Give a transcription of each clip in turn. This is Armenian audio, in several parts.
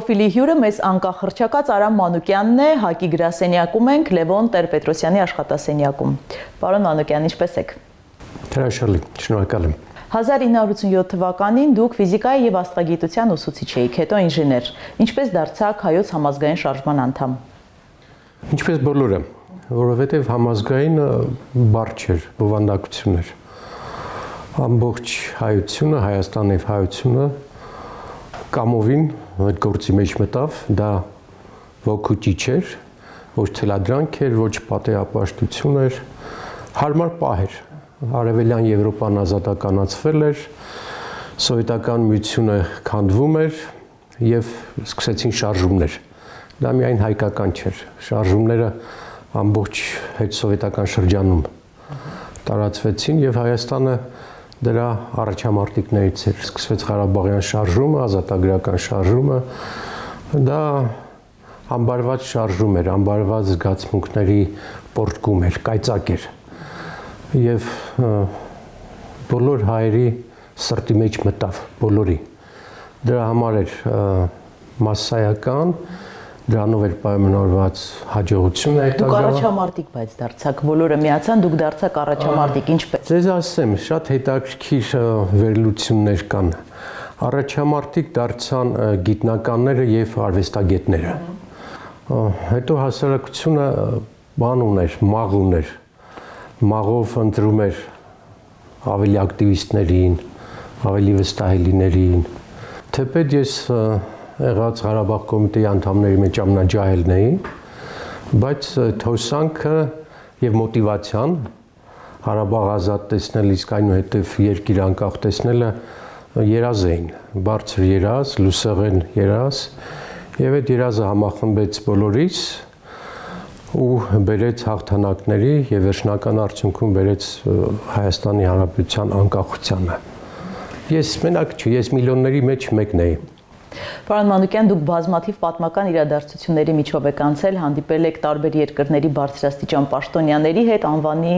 պրոֆիլի հյուրը մեզ անկախ Արամ Մանուկյանն է, ՀԱԿ-ի գրասենյակում ենք, Լևոն Տեր-Պետրոսյանի աշխատասենյակում։ Պարոն Մանուկյան, ինչպե՞ս եք։ Հրաշալի, շնորհակալ եմ։ 1987 թվականին դուք ֆիզիկայի եւ աստղագիտության ուսուցիչ էիք, հետո ինժեներ։ Ինչպես դարձաք Հայոց համազգային շարժման անդամ։ Ինչպես բոլորը, որովհետեւ համազգային բարդ չէր, բովանդակություն էր։ Ամբողջ հայությունը, Հայաստանի հայությունը կամովին այդ գործի մեջ մտավ, դա ոգուճի չէր, ոչ թելադրանք էր, ոչ պատեհապաշտություն էր, հարմար պահ էր։ Արևելյան Եվրոպան ազատականացվել էր, սովետական միությունը քանդվում էր եւ սկսեցին շարժումներ։ Դա միայն հայկական չէր, շարժումները ամբողջ հետսովետական շրջանում տարածվեցին եւ Հայաստանը դրա առաջամարտիկներից էր, սկսվեց Ղարաբաղյան շարժումը, ազատագրական շարժումը, դա ամբարված շարժում էր, ամբարված զգացմունքների պոռթկում էր, կայծակ էր եւ բոլոր հայերի սրտի մեջ մտավ, բոլորի։ Դրա համար էր մասսայական, դրանով էր պայմանավորված հաջողությունը հետագա։ Դուք առաջամարտիկ բայց դարձաք, բոլորը միացան, դուք դարձաք առաջամարտիկ, ինչպես։ Ձեզ ասեմ, շատ հետաքրքիր վերլուծություններ կան։ Առաջամարտիկ դարձան գիտնականները եւ արվեստագետները։ Հետո հասարակությունը բան ուներ, մաղ ուներ։ Մաղով ընտրում էր ավելի ակտիվիստներին, ավելի վստահելիներին։ Թեպետ ես եղած Ղարաբաղ կոմիտեի անդամների մեջ ամենաջահելն էի, բայց թոսանքը եւ մոտիվացիան Ղարաբաղ ազատ տեսնել, իսկ այնուհետև երկիր անկախ տեսնելը երազ էին, բարձր երազ, լուսեղեն երազ, եւ այդ երազը համախմբեց բոլորից ու բերեց հաղթանակների եւ վերջնական արդյունքում բերեց Հայաստանի Հանրապետության անկախությանը։ Ես մենակ չի, ես միլիոնների մեջ մեկն էի։ Պարոն Մանուկյան, դուք բազմաթիվ պատմական իրադարձությունների միջով եք անցել, հանդիպել եք տարբեր երկրների բարձրաստիճան պաշտոնյաների հետ, անվանի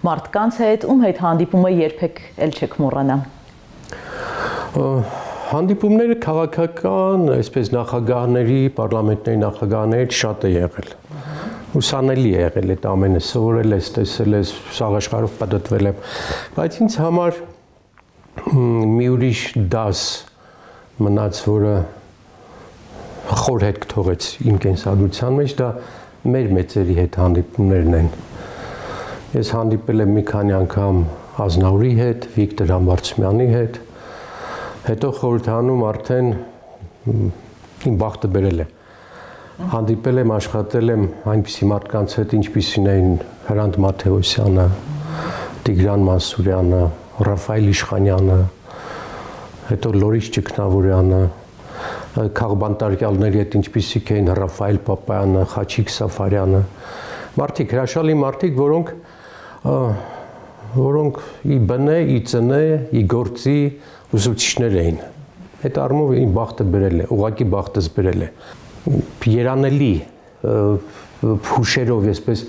մարդկանց հետ, ում հետ հանդիպումը երբեք էլ չեք մոռանա։ Հանդիպումները քաղաքական, այսպես նախագահների, պարլամենտների նախագահների շատ է եղել։ Ուսանելի է եղել այդ ամենը, սովորել ես, տեսել ես, սաղաշխարհով պատտվել եմ, բայց ինձ համար մի ուրիշ դաս մնաց, որը խոր հետք թողեց իմ կենսագրության մեջ, դա մեր մեծերի հետ հանդիպումներն են։ Ես հանդիպել եմ մի քանի անգամ Ազնավուրի հետ, Վիկտոր Համբարձումյանի հետ, հետո խորհրդանում արդեն իմ բախտը բերել է։ Հանդիպել եմ, աշխատել եմ այնպիսի մարդկանց հետ, ինչպիսին էին Հրանտ Մաթեոսյանը, Տիգրան Մանսուրյանը, Ռաֆայել Իշխանյանը, հետո Լորից Ճգնավորյանը, քաղբանտարկյալների հետ ինչպիսիք էին Ռաֆայել Պապայանը, Խաչիկ Սաֆարյանը, մարդիկ, հրաշալի մարդիկ, որոնք ի բնե, ի ծնե, ի գործի ուսուցիչներ էին։ Այդ առումով իմ բախտը բերել է, ուղղակի բախտս բերել է։ Երանելի հուշերով, այսպես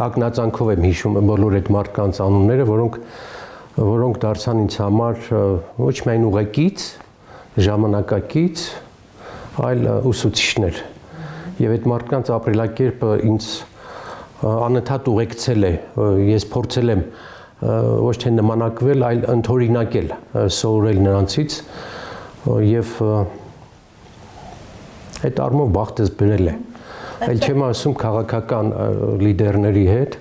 ակնածանքով եմ հիշում բոլոր այդ մարդկանց անունները, որոնք դարձան ինձ համար ոչ միայն ուղեկից, ժամանակակից, այլ ուսուցիչներ։ Եվ այդ մարդկանց ապրելակերպը ինձ անընդհատ ուղեկցել է, ես փորձել եմ ոչ թե նմանակվել, այլ ընդօրինակել, սովորել նրանցից եւ այդ առումով բախտս բերել է։ Այլ չեմ ասում քաղաքական լիդերների հետ։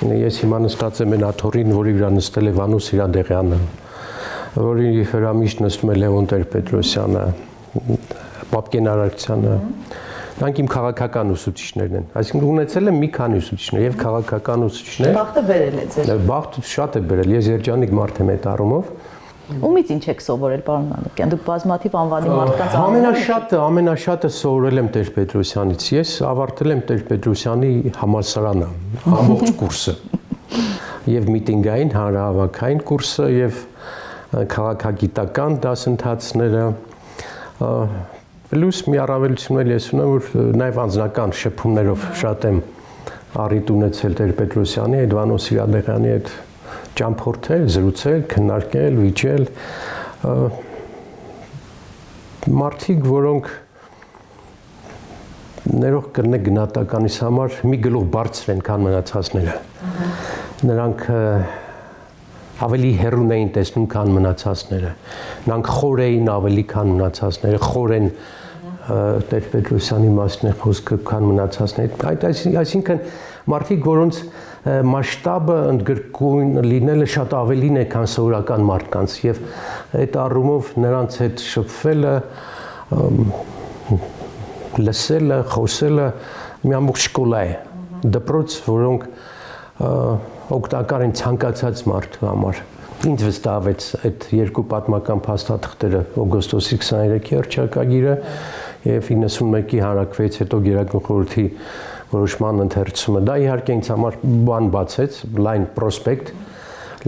Ես հիմա նստած եմ այն աթոռին, որի վրա նստել է Վանո Սիրադեղյանը, որի վրա միշտ նստում է Լևոն Տեր-Պետրոսյանը, Պապկեն Արարքցյանը։ Նրանք իմ քաղաքական ուսուցիչներն են։ Այսինքն ունեցել եմ մի քանի ուսուցիչներ եւ քաղաքական ուսուցիչներ։ Բախտը բերել է ձեզ։ Բախտը շատ է բերել։ Ես երջանիկ մարդ եմ այդ առումով։ Ումից ինչ եք սովորել, պարոն Մանուկյան, դուք բազմաթիվ անվանի մարդկանց ամենաշատը սովորել եմ Տեր-Պետրոսյանից։ Ես ավարտել եմ Տեր-Պետրոսյանի համալսարանը, ամբողջ կուրսը։ Եվ միտինգային, հանրահավաքային կուրսը եւ քաղաքագիտական դասընթացները։ Պլյուս մի առավելություն էլ ես ունեմ, որ նաեւ անձնական շփումներով շատ եմ առիթ ունեցել Տեր-Պետրոսյանի, Վանո Սիրադեղյանի հետ ճամփորդել, զրուցել, քննարկել, վիճել մարդիկ, որոնք ներող կրնե գնահատականից համար մի գլուխ բարձր են, քան մնացածները։ Նրանք ավելի հեռուն էին տեսնում, քան մնացածները։ Նրանք խոր էին ավելի, քան մնացածները, խոր են Տեր-Պետրոսյանի մասն է խոսքը, քան մնացածները։ Այսինքն մարդիկ, որոնց մասշտաբը ընդգրկուն լինելը շատ ավելին է, քան սովորական մարդկանց, եւ այդ առումով նրանց հետ շփվելը, լսելը, խոսելը մի ամբողջ շկոլա է, դպրոց, որոնք օգտակար են ցանկացած մարդու համար։ Ինձ վստահվեց այդ երկու պատմական փաստաթղթերը՝ օգոստոսի 23-ի հռչակագիրը եւ 91-ի հանրաքվեից հետո Գերագույն խորհրդի որոշման ընթերցումը։ Դա իհարկե ինձ համար բան բացեց, լայն պրոսպեկտ,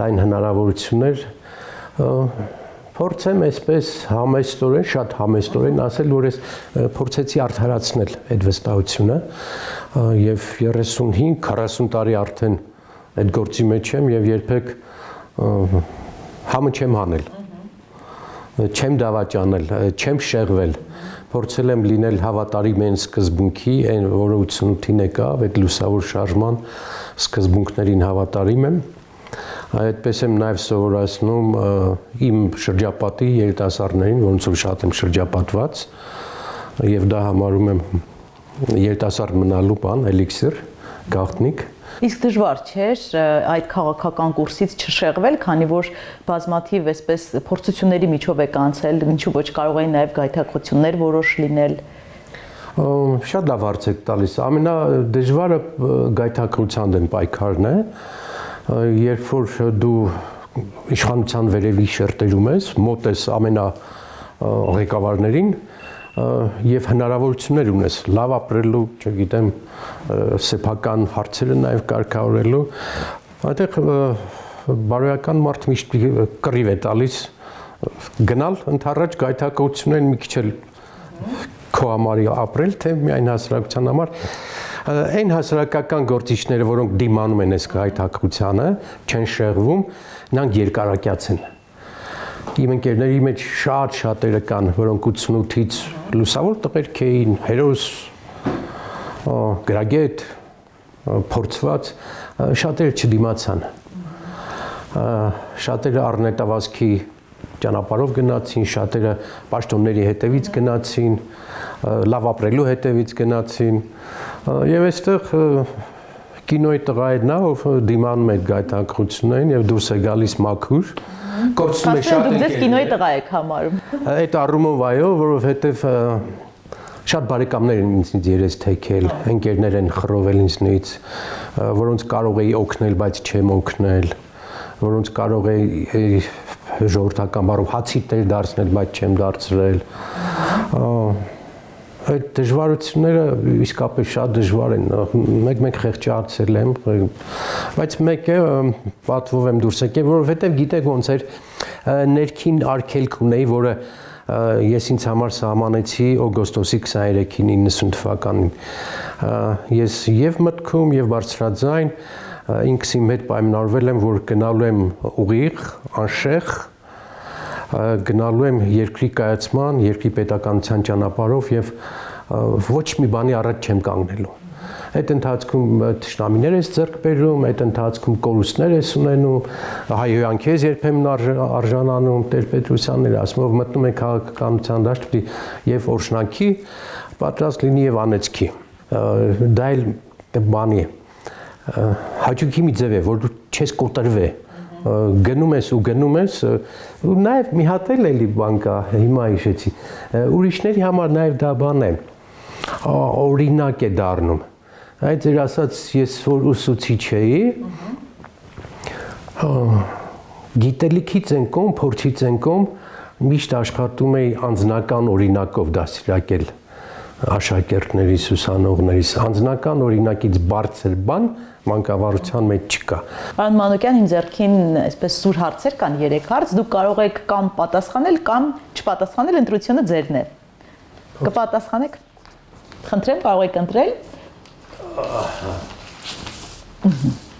լայն հնարավորություններ։ Փորձեմ այսպես համեստորեն, շատ համեստորեն ասել, որ ես փորձեցի արդարացնել այդ վստահությունը եւ 35-40 տարի արդեն այդ գործի մեջ եմ եւ երբեք համը չեմ հանել, չեմ դավաճանել, չեմ շեղվել, փորձել եմ լինել հավատարիմ այն սկզբունքի, այն որը 88-ին եկավ, այդ լուսավոր շարժման սկզբունքներին հավատարիմ եմ։ Այդպես եմ նաև սովորացնում իմ շրջապատի երիտասարդներին, որոնցով շատ եմ շրջապատված, եւ դա համարում եմ երիտասարդ մնալու բան, էլիքսիր, գաղտնիք։ Իսկ դժվար չէր այդ քաղաքական կուրսից չշեղվել, քանի որ բազմաթիվ այսպես փորձությունների միջով եք անցել, ինչու ոչ կարող էին նաև գայթակղություններ որոշ լինել։ Շատ լավ հարց եք տալիս։ Ամենադժվարը գայթակղության դեմ պայքարն է, երբ որ դու իշխանության վերևի շերտերում ես, մոտ ես ամենաղեկավարներին եւ հնարավորություններ ունես լավ ապրելու, չգիտեմ, սեփական հարցերը նաեւ կարգավորելու, այդտեղ բարոյական մարդ միշտ կռիվ է տալիս գնալ ընդառաջ գայթակղություններ մի քիչ էլ քո համար ապրել, թե միայն հասարակության համար։ Այն հասարակական գործիչները, որոնք դիմանում են այս գայթակղությանը, չեն շեղվում, նրանք երկարակյաց են։ Իմ ընկերների մեջ շատերը կան, որոնք 88-ից լուսավոր տղերք էին, հերոս, գրագետ, փորձված, շատերը չդիմացան։ Շատերը առնետավազքի ճանապարհով գնացին, շատերը պաշտոնների հետևից գնացին, լավ ապրելու հետևից գնացին, եւ այստեղ կինոյի տղա է նա, ով դիմանում է գայթակղություններին եւ դուրս է գալիս մաքուր, կորցնում է շատ դուք ձեզ կինոյի տղա եք համարում։ Այդ առումով այո, որովհետեւ շատ բարեկամներ են ինձնից երես թեքել, ընկերներ են խռովել ինձնից, որոնց կարող էի օգնել, բայց չեմ օգնել, որոնց կարող էի ժողովրդական բառով հացի տեր դարձնել, բայց չեմ դարձրել։ Այդ դժվարությունները իսկապես շատ դժվար են, մեկ խեղճացել եմ, բայց մեկը պատվով եմ դուրս եկել, որովհետև գիտեք ոնց էր ներքին արգելք ունեի, որը ես ինձ համար սահմանեցի օգոստոսի 23-ին 90 թվականին։ Ես եւ մտքում եւ բարձրաձայն ինքս իմ հետ պայմանավորվել եմ, որ գնալու եմ ուղիղ, անշեղ, գնալու եմ երկրի կայացման, երկրի պետականության ճանապարհով եւ ոչ մի բանի առաջ չեմ կանգնելու։ Այդ ընթացքում թշնամիներ ես ձեռք բերում, այդ ընթացքում կորուստներ ես ունենում, հայհոյանք ես երբեմն արժանանում, Տեր-Պետրոսյանն ասում, ով մտնում է քաղաքականության դաշտ եւ օրհնանքի, պատրաստ լինի եւ անեծքի։ Դա էլ բանի է։ Հաճույքի մի ձև է, որ դու չես կոտրվե, գնում ես ու նաև մի հատ էլի բան կա, հիմա հիշեցի, ուրիշների համար նաև դա բան է, օրինակ է դառնում, այդ ձեր ասած ես որ ուսուցիչ էի, գիտելիքից են կողմ, փորձից են կողմ, միշտ աշխատում էի անձնական օրինակով դաստիարակել աշակերտներիս, ուսանողներիս, անձնական օրինակից բարձր բան մանկավարության մեջ չկա։ Պարոն Մանուկյան, իմ ձեռքին այսպես սուր հարցեր կան, 3 հարց, դուք կարող եք կամ պատասխանել, կամ չպատասխանել, ընտրությունը ձերն է։ Կպատասխանեք։ Խնդրեմ, կարող եք ընտրել։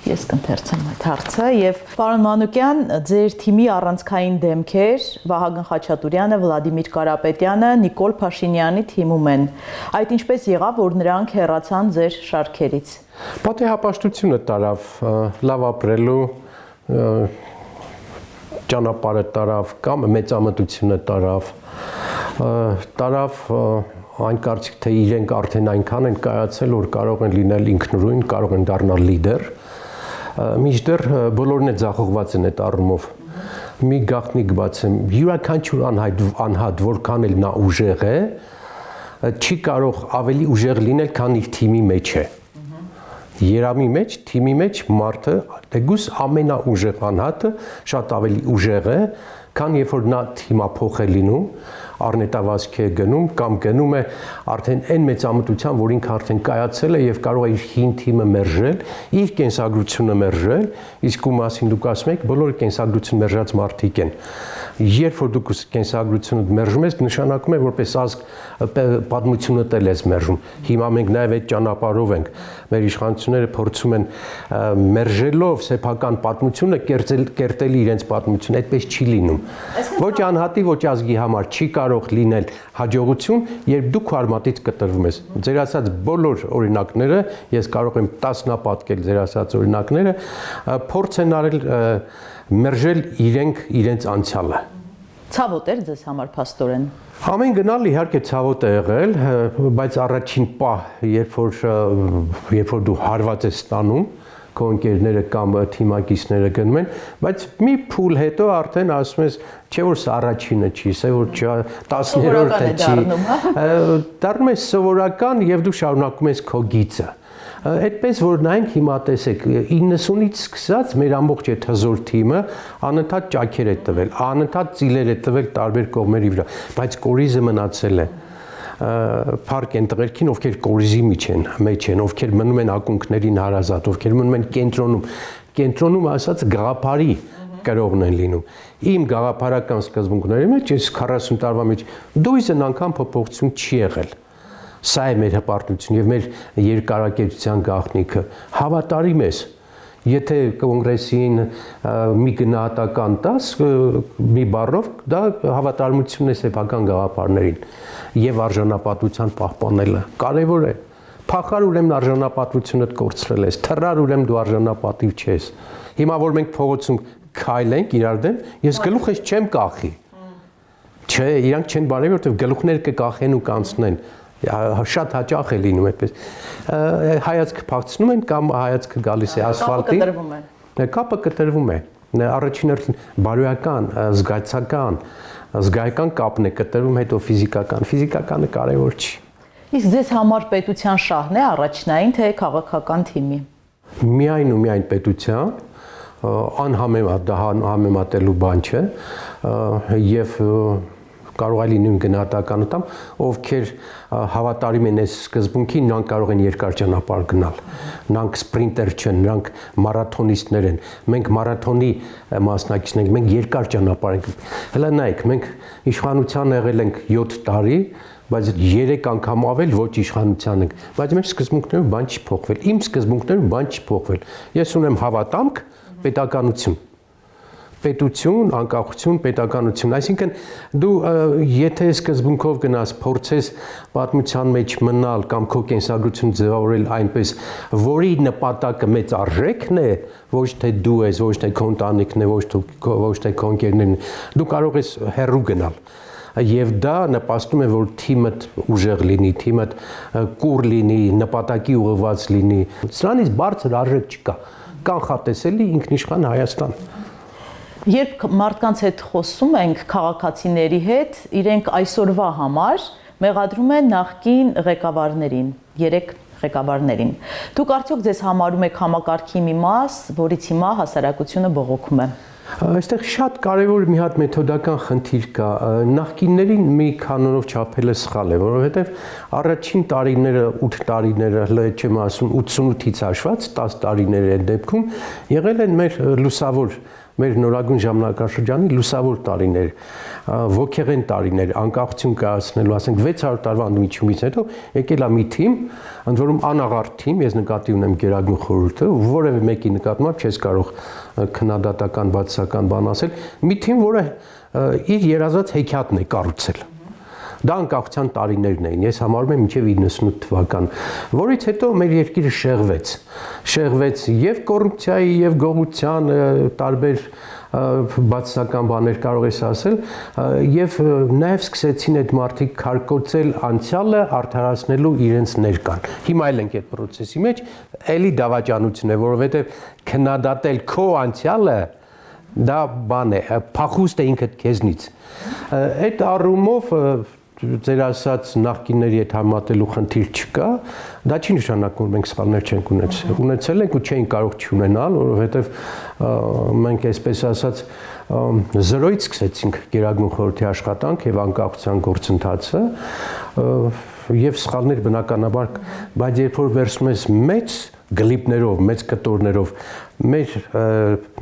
Ես կընթերցեմ այդ հարցը եւ պարոն Մանուկյան, ձեր թիմի առանցքային դեմքեր Վահագն Խաչատուրյանը, Վլադիմիր Կարապետյանը, Նիկոլ Փաշինյանի թիմում են։ Այդ ինչպես եղավ, որ նրանք հեռացան ձեր շարքերից։ Պատեհապաշտությունը տարավ լավ ապրելու ճանապարհը տարավ կամ մեծամտությունը տարավ այն կարծիք թե իրենք արդեն այնքան են կայացել, որ կարող են լինել ինքնուրույն, կարող են դառնալ լիդեր։ Մինչդեռ բոլորն է ձախողված են այդ առումով։ Մի գաղտնիք բացեմ, յուրաքանչյուր անհատ, որքան էլ նա ուժեղ է, չի կարող ավելի ուժեղ լինել, քան իր թիմի մեջ է։ Երամի մեջ, թիմի մեջ մարդը դեգուս ամենաուժեղ անհատը շատ ավելի ուժեղ է, քան երբ որ նա թիմափոխ է լինում, առնետավազք է գնում կամ գնում է արդեն այն մեծամտության, որ ինքը արդեն կայացել է եւ կարող է իր հին թիմը մերժել, իր կենսագրությունը մերժել, իսկ ու մասին դուք ասում եք, բոլորը կենսագրություն մերժած մարդիկ են։ Երբ որ դուք կենսագրությունը մերժում եք, նշանակում է որպես ազգ պատմությունը տել ես մերժում։ Հիմա մենք նաեւ այդ ճանապարհով ենք։ Մեր իշխանությունները փորձում են մերժելով սեփական պատմությունը կերտել իրենց պատմությունը, այդպես չի լինում։ Ոչ անհատի, ոչ ազգի համար չի կարող լինել հաջողություն, երբ դու քո արմատից կտրվում ես։ Ձեր ասած բոլոր օրինակները, ես կարող եմ տասնապատկել ձեր ասած օրինակները, փորձ են արել մերժել իրենց անցյալը։ Ցավոտ էր ձեզ համար փաստորեն։ Ամեն գնալ իհարկե ցավոտ է եղել, բայց առաջին պահ, երբ որ դու հարված ես ստանում, քո ընկերները կամ թիմակիցները գնում են, բայց մի փուլ հետո արդեն ասում ես, չէ որ սա առաջինը չի, սա որ 10-րդը չի, դառնում է սովորական եւ դու շարունակում ես քո գիծը։ Այդպես որ նայենք հիմա տեսեք 90-ից սկսած մեր ամբողջ այդ հզոր թիմը անընդհատ ճաքեր է տվել, անընդհատ ծիլեր է տվել տարբեր կողմերի վրա, բայց կորիզը մնացել է։ Փառք են տղերքին, ովքեր կորիզի մեջ են, ովքեր մնում են ակունքներին հարազատ, ովքեր մնում են կենտրոնում ասած գաղափարի կրողն են լինում։ Իմ գաղափարական սկզբունքների մեջ, այս 40 տարվա մեջ դույզն անգամ փոփոխություն չի եղել։ Սա է մեր հպարտությունը եւ մեր երկարակեցության գաղտնիքը։ Հավատարիմ ես։ Եթե կոնգրեսին մի գնահատական տաս, մի բառով, դա հավատարմությունն է սեփական գաղափարներին եւ արժանապատվության պահպանելը։ Կարևոր է։ Փախար ուրեմն արժանապատվությունդ կորցրել ես, թռար ուրեմն դու արժանապատիվ չես։ Հիմա որ մենք փողոցում քայլենք իրար դեմ, ես գլուխս չեմ կախի։ Չէ, իրանք չեն բարևի, որովհետեւ գլուխները կկախեն ու կանցնեն։ Շատ հաճախ է լինում այդպես։ Հայացքը փախցնում են կամ հայացքը գալիս է ասֆալտին։ Կապը կտրվում է։ Առաջին հերթին բարոյական, զգայական կապն է կտրվում, հետո ֆիզիկական։ Ֆիզիկականը կարևոր չի։ Իսկ ձեզ համար պետության շահն է առաջնային, թե քաղաքական թիմի։ Միայն ու միայն պետության, անհամեմատելու բան չէ, եւ կարող է լինում գնահատական տամ, ովքեր հավատարիմ են այս սկզբունքին, նրանք կարող են երկար ճանապարհ գնալ։ Նրանք սպրինտեր չեն, նրանք մարաթոնիստներ են։ Մենք մարաթոնի մասնակիցներ ենք, մենք երկար ճանապարհ ենք։ Հələ նայեք, մենք իշխանության եղել ենք 7 տարի, բայց 3 անգամ ավել ոչ իշխանության ենք, բայց մեր սկզբունքներում բան չի փոխվել։ Իմ սկզբունքներում բան չի փոխվել։ Ես ունեմ հավատամք, պետականություն։ Պետություն, անկախություն, պետականություն, այսինքն դու եթե սկզբունքով գնաս, փորձես պատմության մեջ մնալ կամ քո կենսագրությունը ձևավորել այնպես, որի նպատակը մեծ արժեքն է, ոչ թե դու ես, ոչ թե քո ընտանիքն է, ոչ թե քո ընկերներն են, դու կարող ես հեռու գնալ։ Եվ դա նպաստում է, որ թիմդ ուժեղ լինի, թիմդ կուր լինի, նպատակի ուղղված լինի։ Սրանից բարձր արժեք չկա։ Կանխատեսելի ինքնիշխան Հայաստան։ Երբ մարդկանց հետ խոսում ենք, քաղաքացիների հետ, իրենք այսօրվա համար մեղադրում են նախկին ղեկավարներին, 3 ղեկավարներին։ Դուք արդյոք ձեզ համարում եք համակարգի մի մաս, որից հիմա հասարակությունը բողոքում է։ Այստեղ շատ կարևոր մի հատ մեթոդական խնդիր կա։ Նախկիններին մի կանոնով չափելը սխալ է, որովհետև առաջին տարիները, 8 տարիները, չեմ ասում 88-ից հաշված 10 տարիները այդ դեպքում եղել են մեր լուսավոր մեր նորագույն ժամանակաշրջանի լուսավոր տարիներ, ոգեղեն տարիներ, անկախություն կայացնելու, ասենք 600 տարվա ընդմիջումից հետո եկել է մի թիմ, ընդ որում անաղարտ թիմ, ես նկատի ունեմ Գերագույն խորհուրդը, որևէ մեկի նկատմամբ չես կարող քննադատական, բացասական բան ասել, մի թիմ, որը իր երազած հեքիաթն է կառուցել։ Դա անկախության տարիներն էին, ես համարում եմ մինչև 98 թվական, որից հետո մեր երկիրը շեղվեց եւ կոռուպցիայի եւ գողության տարբեր բացասական բաներ կարող ես ասել եւ նաեւ սկսեցին այդ մարդիկ քարկոծել անցյալը արդարացնելու իրենց ներկան։ Հիմա էլ ենք այդ process-ի մեջ, էլի դավաճանություն է, որովհետեւ քննադատել քո անցյալը դա բան է, փախուստ է ինքդ քեզնից։ Այդ առումով ձեր ասած նախկինների հետ համատելու խնդիր չկա, դա չի նշանակում մենք սխալներ չենք ունեցել ենք ու չենք կարող չունենալ, որովհետև մենք այսպես ասած զրոյից սկսեցինք Գերագույն խորհրդի աշխատանք եւ անկախության գործընթացը եւ սխալներ բնականաբար, բայց երբ որ վերցնում ես մեծ գլիպներով, մեծ կտորներով մեր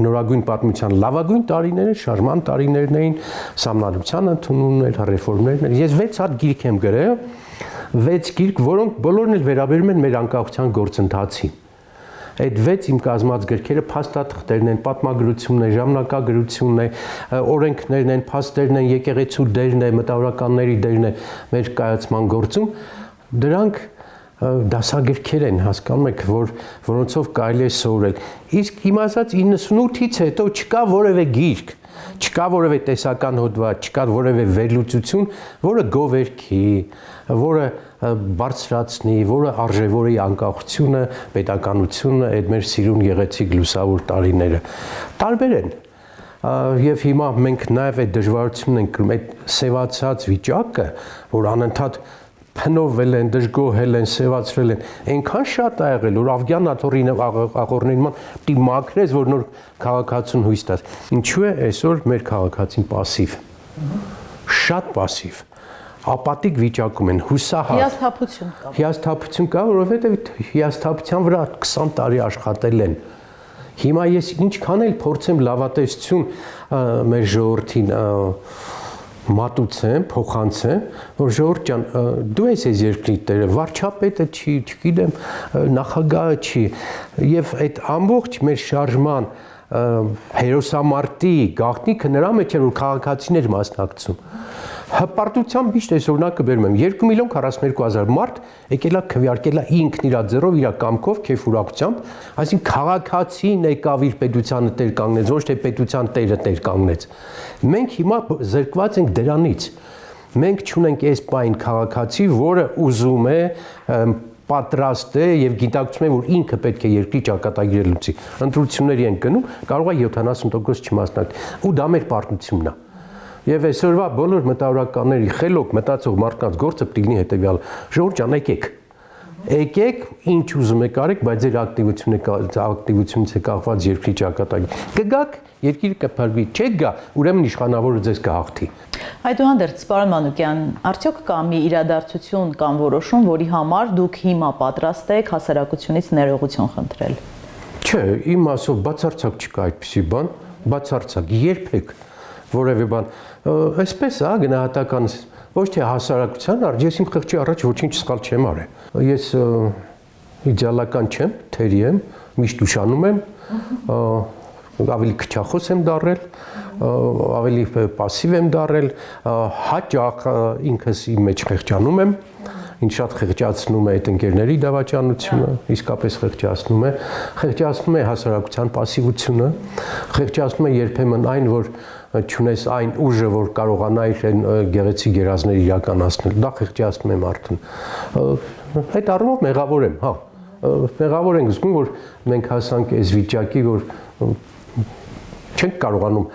նորագույն պատմության լավագույն տարիները, շարժման տարիներն էին, սահմանադրության ընդունումներ, ռեֆորմներն, ես 6 հատ գիրք եմ գրել, 6 գիրք, որոնք բոլորն էլ վերաբերում են մեր անկախության գործընթացին։ Այդ 6 իմ կազմած գրքերը փաստաթղթերն են, պատմագրությունն է, ժամանակագրությունն է, օրենքներն են, փաստերն են, եկեղեցու դերն է, մտավորականների դերն է մեր կայացման գործում, դրանք դասագրքեր են, հասկանում եք, որոնցով կարելի է սովորել։ Իսկ իմ ասած 98-ից հետո չկա որևէ գիրք, չկա որևէ տեսական հոդված, չկա որևէ վերլուծություն, որը գովերքի, որը բարձրացնի, որը արժևորի անկախությունը, պետականությունը, այդ մեր սիրուն գեղեցիկ լուսավոր տարիները։ Տարբեր են։ Եվ հիմա մենք նաև այդ դժվարությունն ենք կրում, այդ սևացած վիճակը, որ անընդհատ փնովել են, դժգոհել են, սևացրել են, այնքան շատ ա եղել, որ Ավգյան աթոռի աղորներին պիտի մաքրես, որ նոր քաղաքացուն հույս տաս։ Ինչու է այսօր մեր քաղաքացին պասիվ, շատ պասիվ, ապատիկ վիճակում են, հուսահատ։ Հիասթափություն կա, որովհետև հիասթափության վրա 20 տարի աշխատել են։ Հիմա ես ինչքան էլ փորձեմ լավատեսություն մեր ժողովրդին մատուցեմ, փոխանցեմ, որ ժողովուրդ ջան, դու ես այս երկրի տերը, վարչապետը չի, չգիտեմ, նախագահը չի, եւ այդ ամբողջ մեր շարժման հերոսամարտի գաղտնիքը նրա մեջ է, որ քաղաքացիներ մասնակցում։ Հպարտությամբ միշտ այս օրինակը բերում եմ 2,42,000 մարդ եկել է քվեարկել է ինքն իր ձեռով իր կամքով քեֆ ուրախությամբ, այսինքն քաղաքացին եկավ իր պետությանը տեր կանգնեց, ոչ թե պետության տերը տեր կանգնեց։ Մենք հիմա զրկված ենք դրանից։ Մենք չունենք այս պայն քաղաքացի, որը ուզում է պատրաստ է եւ գիտակցում է, որ ինքը պետք է երկրի ճակատագիրը լուծի։ Ընտրությունների են գնում, կարող է 70% չմասնակցել։ Ու դա մեր պարտությունն է։ Եվ այսօրվա բոլոր մտավորականների խելոք մտածող մարդկանց գործը պետք է լինի հետեւյալը. ժողովուրդ ջան, եկեք, ինչ ուզում եք արեք, բայց ձեր ակտիվությունից է կախված երկրի ճակատագիր։ Կգաք, երկիրը կփրկվի, չեք գա, ուրեմն իշխանավորը ձեզ կհաղթի։ Այդուհանդերձ, պարոն Մանուկյան, արդյոք կա մի իրադարձություն կամ որոշում, որի համար դուք հիմա պատրաստ եք հասարակությունից ներողություն խնդրել։ Չէ, իմ ասով բացարձակ չկա այդպիսի բան, բացարձակ, երբեք որևէ բան, այսպես է, գնահատական ոչ թե հասարակության առ, ես իմ խղճի առաջ ոչինչ սխալ չեմ արել։ Ես իդեալական չեմ, թերի եմ, միշտ ուշանում եմ, ավելի քչախոս եմ դառել, ավելի պասիվ եմ դառել, հաճախ ինքս իմ մեջ խղճանում եմ, ինչ շատ խղճացնում է այդ ընկերների դավաճանությունը, իսկապես խղճացնում է հասարակության պասիվությունը, խղճացնում է երբեմն այն, որ չունես այն ուժը, որ կարողանայր այն գեղեցիկ երազներ իրականացնել, դա խղճացնում է մարդուն։ Այդ առումով մեղավոր եմ, հա, մեղավոր ենք զգում, որ մենք հասանք այս վիճակի, որ չենք կարողանում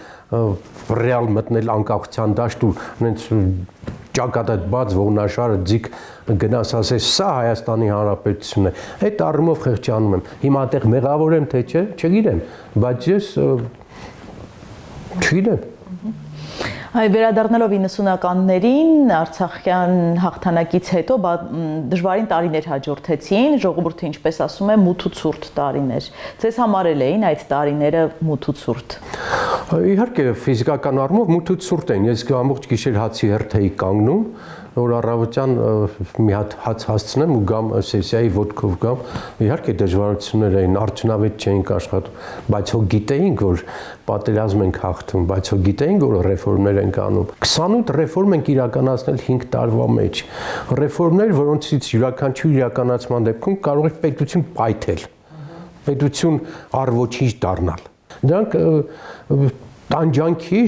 ռեալ մտնել անկախության դաշտ ու նենց ճակատը բաց ողնաշարը ձիգ գնաս ասես սա Հայաստանի Հանրապետությունն է, այդ առումով խղճանում եմ։ Հիմա այդտեղ մեղավոր եմ թե չէ, չգիտեմ, բայց ես չգիտեմ։ Այ վերադառնալով 90-ականներին Արցախյան հաղթանակից հետո դժվարին տարիներ հաջորդեցին, ժողովուրդը ինչպես ասում է, մութ ու ցուրտ տարիներ։ Ձեզ համարել էին այդ տարիները մութ ու ցուրտ։ Իհարկե ֆիզիկական առումով մութ ու ցուրտ են։ Ես ամբողջ գիշեր հացի հերթ էի կանգնում, որ առավոտյան մի հատ հաց հասցնեմ ու գամ սեսիայի ոդկով գամ։ Իհարկե դժվարություններ էին, արդյունավետ չէինք աշխատում, բայց հո գիտեինք, որ պատերազմ ենք հաղթում, բայց հո գիտեինք, որ ռեֆորմներ ենք անում։ 28 ռեֆորմ ենք իրականացնել 5 տարվա մեջ։ Ռեֆորմներ, որոնցից յուրաքանչյուր իրականացման դեպքում կարող է պետություն պայթել, պետություն առ-ոչինչ դառնալ։ Դրանք տանջանքի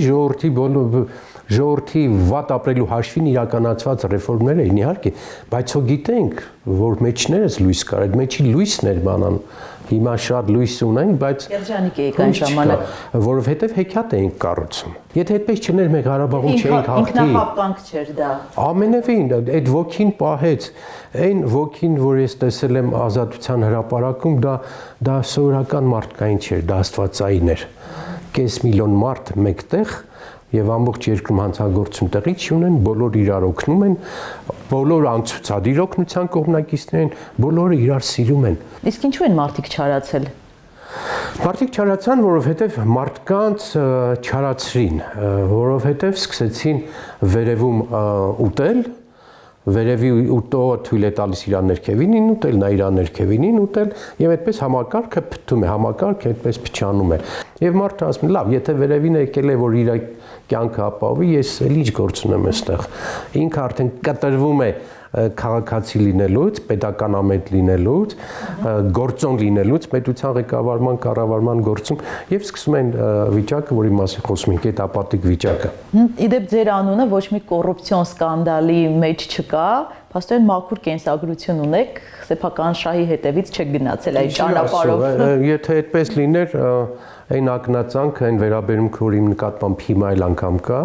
ժողովրդի վատ ապրելու հաշվին իրականացված ռեֆորմներ էին, իհարկե, բայց հո գիտենք, որ մեջներս լույս կար, այդ մեջի լույսն էր բանան։ Հիմա շատ լույս ունենք, բայց երջանիկ էիք այն ժամանակ, որովհետև հեքիաթ էինք կառուցում։ Եթե այդպես չներ, մենք Ղարաբաղում չէինք հաղթի։ Ինքնահապկանք չէր դա։ Ամենևին այդ ոգին պահեց, այն ոգին, որ ես տեսել եմ Ազատության հրապարակում, դա սովորական մարդկային չէր, դա աստվածային էր։ Կես միլիոն մարդ մեկտեղ եւ ամբողջ երկրում հանցագործություն տեղի չունեն, բոլոր իրար օգնում են, բոլոր անցուցադիր օգնության կողմնակիցներ են, բոլորը իրար սիրում են։ Իսկ ինչու են մարդիկ չարացել։ Մարդիկ չարացան, որովհետև մարդկանց չարացրին, որովհետև սկսեցին վերևում ուտել, վերևի ուտողը թույլ է տալիս իր ներքևինին ուտել, նա իր ներքևինին ուտել, եւ այդպես համակարգը փտտում է, համակարգը այդպես փչանում է։ Եվ մարդը ասում է, լավ, եթե վերևին եկել է, որ իր կյանքը ապահովի, ես էլ ինչ գործ ունեմ այստեղ։ Ինքը արդեն կտրվում է քաղաքացի լինելուց, պետականամետ լինելուց, գործոն լինելուց, պետության ղեկավարման, կառավարման գործում եւ սկսում են վիճակը, որի մասին խոսում ենք, այդ ապատիկ վիճակը։ Իդեպ ձեր անունը ոչ մի կոռուպցիոն սկանդալի մեջ չկա, փաստորեն մաքուր կենսագրություն ունեք, սեփական շահի հետևից չեք գնացել այդ ճանապարհով։ Եթե այդպես լիներ, այն ակնածանքը, այն վերաբերմունքը, որ իմ նկատմամբ հիմա էլ անգամ կա,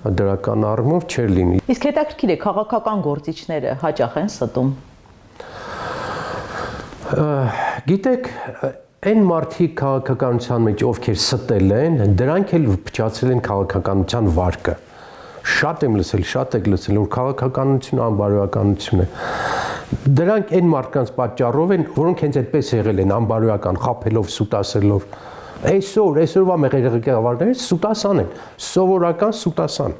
դրական առումով չէր լինի։ Իսկ հետաքրքիր է, քաղաքական գործիչները հաճախ են ստում։ Գիտեք, այն մարդիկ քաղաքականության մեջ, ովքեր ստել են, դրանք էլ փչացրել են քաղաքականության վարկը։ Շատ եմ լսել, շատ եք լսել, որ քաղաքականությունը անբարոյականություն է։ Դրանք այն մարդկանց պատճառով են, որոնք հենց այդպես եղել են, անբարոյական, խաբելով, սուտասելով։ Այսօրվա ղեկավարները սուտասան են, սովորական սուտասան։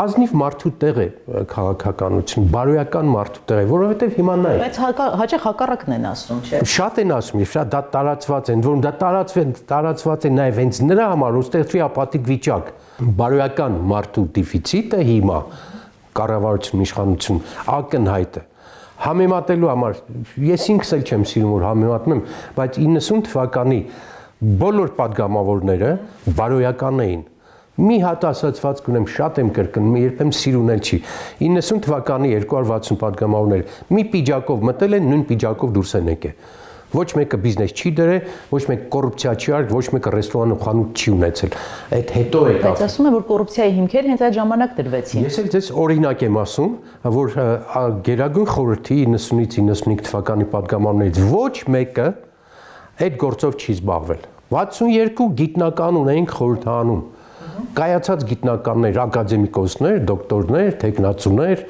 Ազնիվ մարդու տեղ է քաղաքականություն, բարոյական մարդու տեղ է, որովհետև հիմա նայեք։ Բայց հաճախ հակառակն են ասում, չէ՞։ Շատ են ասում, եւ շատ դա տարածված են, որոնք դա տարածված է նաեւ հենց նրա համար, որ ստեղծվի ապատիկ վիճակ։ Բարոյական մարդու դեֆիցիտը հիմա կառավարություն, իշխանություն ակնհայտ է։ Համեմատելու համար ես ինքս էլ չեմ սիրում որ համեմատում եմ, բայց 90 թվականի բոլոր падգամավորները բարոյական էին։ Մի հատ ասացված կունեմ, շատ եմ կրկնում, երբեմն սիրունել չի։ 90 թվականի 260 падգամավորները մի պիջակով մտել են, նույն պիջակով դուրս են եկել։ Ոչ մեկը բիզնես չի դրել, ոչ մեկը կոռուպցիա չի արել, ոչ մեկը ռեստորան ու խանութ չի ունեցել։ Այդ հետո է։ Բայց ասում են, որ կոռուպցիայի հիմքերը հենց այդ ժամանակ դրվեցին։ Ես էլ ձեզ օրինակ եմ ասում, որ Գերագույն խորհրդի 90-ից 95 թվականի падգամավորներից ոչ մեկը այդ գործով չի զբաղվել։ 62 գիտնական ունենք խորհրդանում։ Կայացած գիտնականներ, ակադեմիկոսներ, դոկտորներ, տեխնացուներ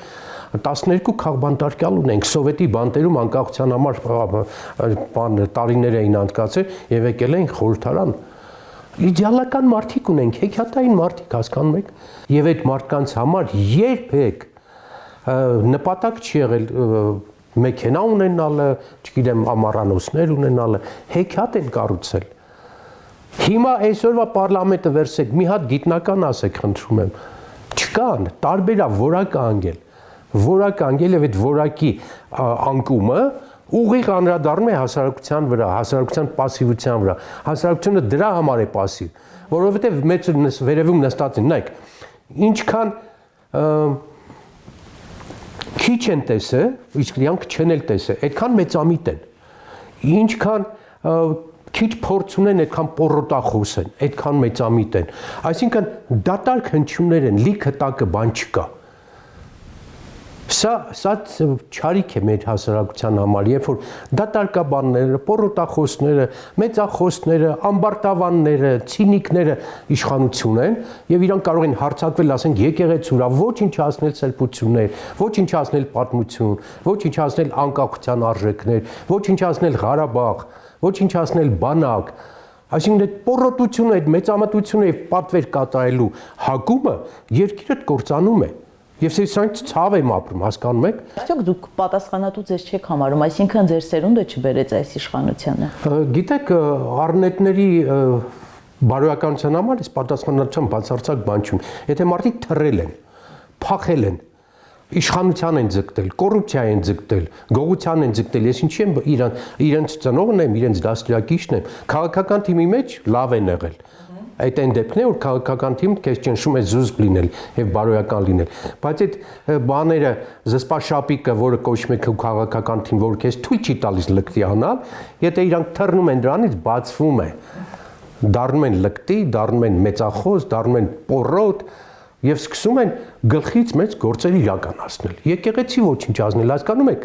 12 քաղբանտարկյալ ունենք սովետի բանտերում անկախության համար տարիներ էին անցկացել եւ եկել են խորհրդարան իդեալական մարդիկ ունենք հեքիաթային մարդիկ հասկանում եք եւ այդ մարդկանց համար երբեք նպատակ չի եղել մեքենա ունենալը, չգիտեմ ամառանոցներ ունենալը, հեքիաթ են կառուցել։ Հիմա այսօրվա պարլամենտը վերցեք, մի հատ գիտնական ասեք, խնդրում եմ։ Չկան, տարբերա որակը անգել։ Որակ անգել եւ այդ որակի անկումը ուղիղ անդրադառնում է հասարակության վրա, հասարակության пассивության վրա։ Հասարակությունը դրա համար է пассив, որովհետեւ մեծ վերևում նստած են, նայեք, ինչքան քիչ են տեսը, իսկ իրանք չեն էլ տեսը, այդքան մեծամիտ են։ Ինչքան քիչ փորձ ունեն, այդքան պոռոտախոս են, այդքան մեծամիտ են։ Այսինքն դատարկ հնչյուններ են, լիքը տակը բան չկա։ Սա չարիք է մեր հասարակության համար, երբ որ դատարկաբանները, պոռոտախոսները, մեծախոսները, ամբարտավանները, ցինիկները իշխանություն են եւ իրանք կարող են հարձակվել, ասենք, եկեղեցու վրա, ոչինչ հասնել սրբություններ, ոչինչ հասնել պատմություն, ոչինչ հասնել անկախության արժեքներ, ոչինչ հասնել Ղարաբաղ, ոչինչ հասնել բանակ, Այսինքն այդ պոռոտությունը, այդ մեծամտությունը եւ պատվեր կատարելու հակումը երկիրը կործանում է։ Եվ սրանից ցավ եմ ապրում, հասկանում եք։ Արդյոք դուք պատասխանատու ձեզ չեք համարում, այսինքն ձեր սերունդը չբերեց այս իշխանությանը։ Գիտեք, առնետների բարոյականության համար այս պատասխանատվության բացարձակ բան չունի։ Եթե մարդիկ թռել են, փախել են, իշխանության են ձգտել, կոռուպցիա են ձգտել, գողության են ձգտել, ես ինչի եմ իրենց ծնողն եմ, իրենց դաստիարակիչն եմ, քաղաքական թիմի մեջ լավ են եղել։ Այդ այն դեպքն է, որ քաղաքական թիմը քեզ ճնշում է զուսպ լինել եւ բարոյական լինել։ Բայց այդ բաները զսպաշապիկը, որը կոչվում է քաղաքական թիմ, որ քեզ թույլ չի տալիս լկտի անալ, եթե իրանք թռնում են դրանից, բացվում է։ Դառնում են լկտի, դառնում են մեծախոս, դառնում են պոռոտ եւ սկսում են գլխից մեծ գործեր իրականացնել։ Եկեղեցի ոչնչացնել, հասկանում եք։